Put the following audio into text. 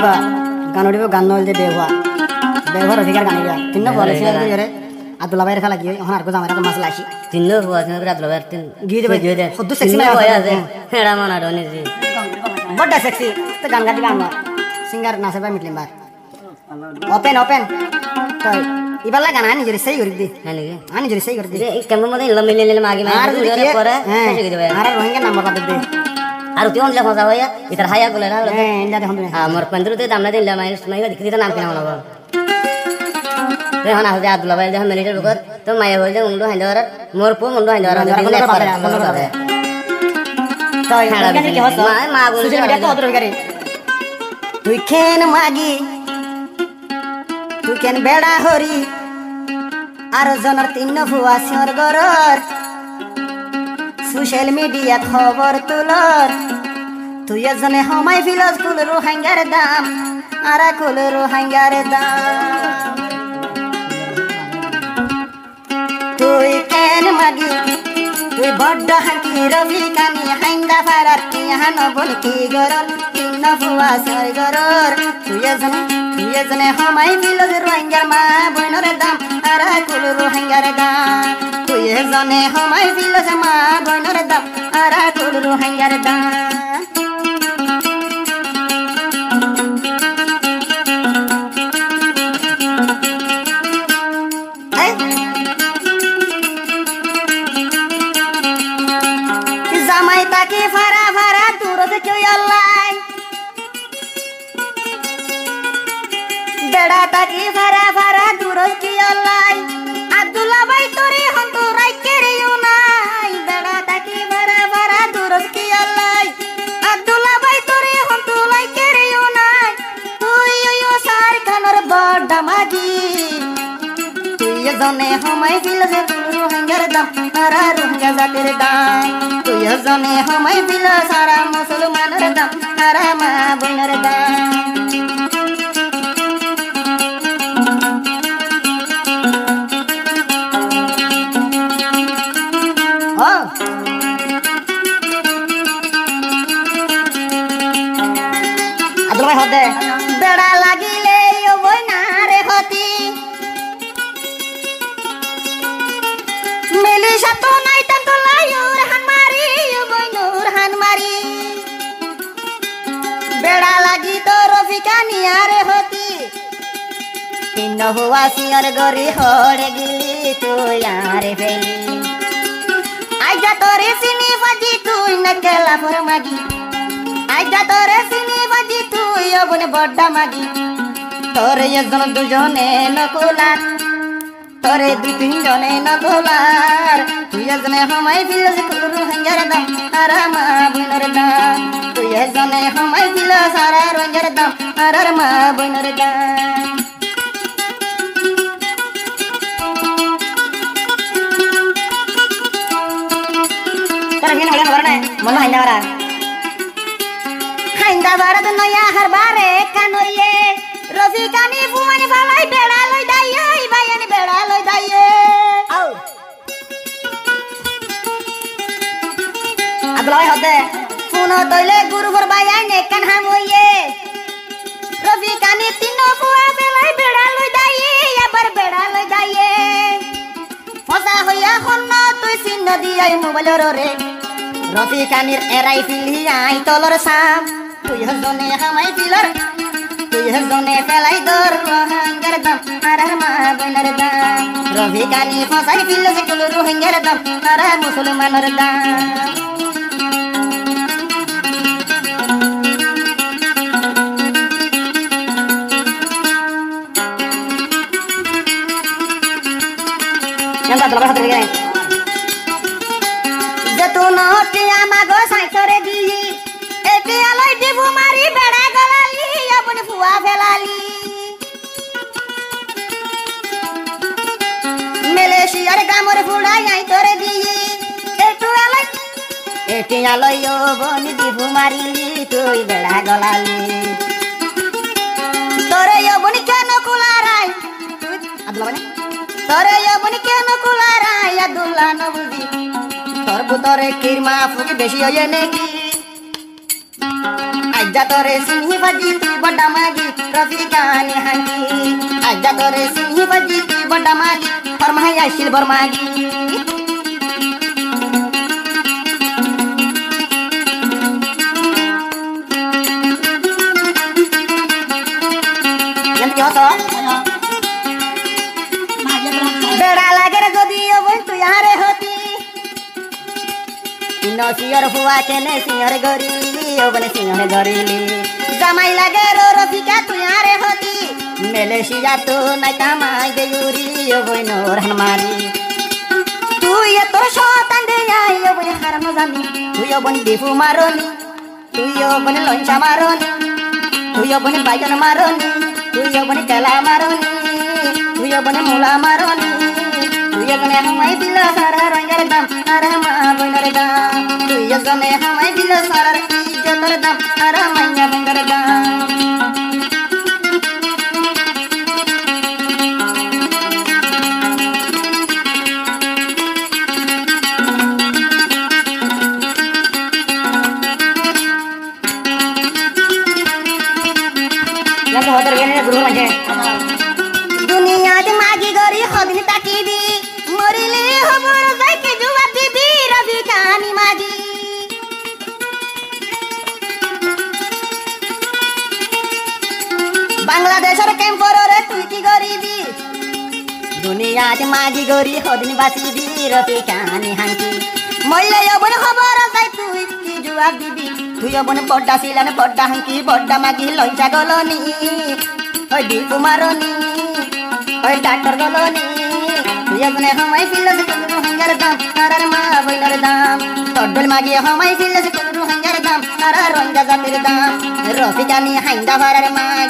বা গান উঠিব গান নইলে বেহুয়া বেহুয়া রফিকার গান গিয়া তিন বলে সিরে আব্দুল্লাহ ভাইয়ের ফেলা গিয়ে এখন আর কোথাও আমার মাছ লাইছি তিন হওয়া আব্দুল্লাহ ভাইয়ের তিন গিয়ে দেবে সদ্য সেক্সি হয়ে আছে হেড়া মানা ডনি জি বড় সেক্সি তো গান গাতি গান সিঙ্গার নাচে বা মিটলিম বার ওপেন ওপেন তো ইবালা গান আনি জরি সেই করে দি আনি জরি সেই করে দি কেমন মধ্যে মিলে মাগি মাগি পরে আর রোহিঙ্গা নাম্বার বাদ দে আর তুই অনলে খোঁজা হইয়া ইতার হাইয়া গুলে না হ্যাঁ ইন্দা দেখুন আমার পন্দ্রতে দাম না দিলে মাইনাস মাইবা দেখি দিতে নাম কিনা হলো রেহানা হজে আব্দুল্লাহ ভাই যখন মিনিটের বকত তো মাইয়া বলছে মুন্ডু হাইদার মোর পো মুন্ডু হাইদার দেখলে পারে তো এখানে কি হচ্ছে মা বলছে সোশ্যাল মিডিয়া তো অদর গারে তুই কেন মাগি তুই কেন বেড়া হরি আর জনের তিন ফুয়া সিওর গরর সোশ্যাল মিডিয়া খবর তুলর তুই এজনে হমাই ফিলস কুল রোহিঙ্গার দাম আর কুল রোহিঙ্গার দাম তুই কেন মাগি তুই বড্ড হাঁকি রবি কানি হাইন্দা ফারার ইয়াহান বল কি গরর তিন ফুয়া সিওর গরর তুই এজনে হমাই ফিলস রোহিঙ্গার মা বইনর দাম আর কুল রোহিঙ্গার দাম তুই এজনে হমাই ফিলস মা বইনর দাম আর কুল রোহিঙ্গার দাম জামাই তাকে ফারা ফারা দূর থেকে আল্লাহ বেড়া তাকে ফারা ফারা দূর কি আল্লাহ আব্দুল্লাহ ভাই তোরে হন্তু রাইকে রে নাই বেড়া তাকে ফারা ফারা দূর কি আল্লাহ আব্দুল্লাহ ভাই তোরে হন্তু রাইকে রে নাই তুই ওই সার কানর বড় মাগি তুই জনে হমাই ফিলস রোহিঙ্গার দাম আর রোহিঙ্গা জাতির দাম তুই জনে হমাই ফিলস সারা মুসলমানের দাম আর মা বোনের দাম আব্দুল্লাহ ভাই হদে বেড়া লাগিলে ওই না রে হতি মেলিসা তো নাই তন্ত লায়ুর হানমারি ওই নূর হানমারি বেড়া লাগি তো রফিকা নিয়ারে হতি তিন হুয়া সিয়র গরি হড়ে গিলি তুই আরে ফেলি আইজা তোরে সিনি বাজি তুই না কেলা ফর মাগি আইজা তোরে সিনি বাজি তুই অবনে বড্ডা মাগি তোরে একজন দুজনে নকুলার তোরে দুই তিন জনে নকুলার তুই একজনে হমাই ফিলস কুল রোহিঙ্গার দাম আর মা বোনের দাম তুই একজনে হমাই ফিলস সারা রোহিঙ্গার দাম আর মা বোনের দাম মন হাইন্দা বারা হাইন্দা বারাত নয়া হারবারে কানইয়ে রফিকানি ফুমানি ফালাই বেড়া লই দাইয়ে বাইয়ানি বেড়া লই দাইয়ে আও আদলাই হদে ফুন তইলে গুরুর বাইয়ানি কান হামইয়ে রফিকানি তিন ফুয়া ফেলাই বেড়া লই দাইয়ে আবার বেড়া লই দাইয়ে ফসা হইয়া হন্ন তুই চিহ্ন দিয়াই মোবাইলর রে রফিকানির এরাই ফিলি আই তলর সাম তুই হজনে হামাই ফিলর তুই হজনে ফেলাই দর রোহিঙ্গার দাম আর মা বোনের দাম রফিকানি ফসাই ফিল কুল রোহিঙ্গার দাম আর মুসলমানের দাম টিয়া মাগো সাইতরে দি এটিয়া লই দিবু মারি বেড়া গলালি আপনি ফুয়া ফেলালি মালয়েশিয়ার গামর ফুড়াই আই তোরে দি এটিয়া লই ও বনি দিবু মারি তুই বেড়া গলালি তোরে ও বনি কেন কুলারাই আব্দুল্লাহ তোরে ও বনি কেন কুলারাই আব্দুল্লাহ নবুজি তোর বুতরে কিরমা ফুকি বেশি হয়ে নাকি আজ্জা তোরে সিংহি বাজি তুই বড়া মাগি রফিকানি হাঙ্কি আজ্জা তোরে সিংহি বাজি তুই বড়া মাগি ফরমাই আসিল বরমাগি এমতি হস বেড়া লাগে যদি ওই তুই আরে হতি সিংহর হুয়া কেনে সিংহর গরিলি ওবনে সিংহর গরিলি জামাই লাগে রফিকা তুই আরে হতি মেলেশিয়া তো নাই কামাই দেউরি ওবই নোর হানমারি তুই তোর শতান দে আই ওবনে হারানো জানি তুই ওবন ডিফু মারনি তুই ওবনে লঞ্চা মারনি তুই ওবনে বাইগন মারনি তুই ওবনে কেলা মারনি তুই ওবনে মুলা মারনি তুই ওবনে হামাই দিল সারা রঙের দাম আর মা বইনের দাম তুই ওবনে হামাই দিল সারা ইজ্জতের দাম আর মাইয়া বইনের দাম দুনিয়াত মাগি গরি হদিন তাকিবি মরিলে খবর যাইকে জবাব দিবি রফিকানি মাগি বাংলাদেশের ক্যাম্পরে তুই কি গরিবি দুনিয়াত মাগি গরি হদিন বাসিবি রফিকানি হাঙ্কি মইলে অবন খবর যাই তুই কি জবাব দিবি তুই অবন বড্ডা ছিলেন বড্ডা হাঙ্কি বড্ডা মাগি লঞ্চা গলনি ওই ডিপু মারনি ওই ডাক্তার গলনি তুই ওখানে হামাই ফিল্লে সে কলরু হাঙ্গার দাম আর মা বইনার দাম তডল মাগি হামাই ফিল্লে সে কলরু হাঙ্গার দাম আর রঙ্গা জাতির দাম রফিকানি হাইন্দা ভারার মাগি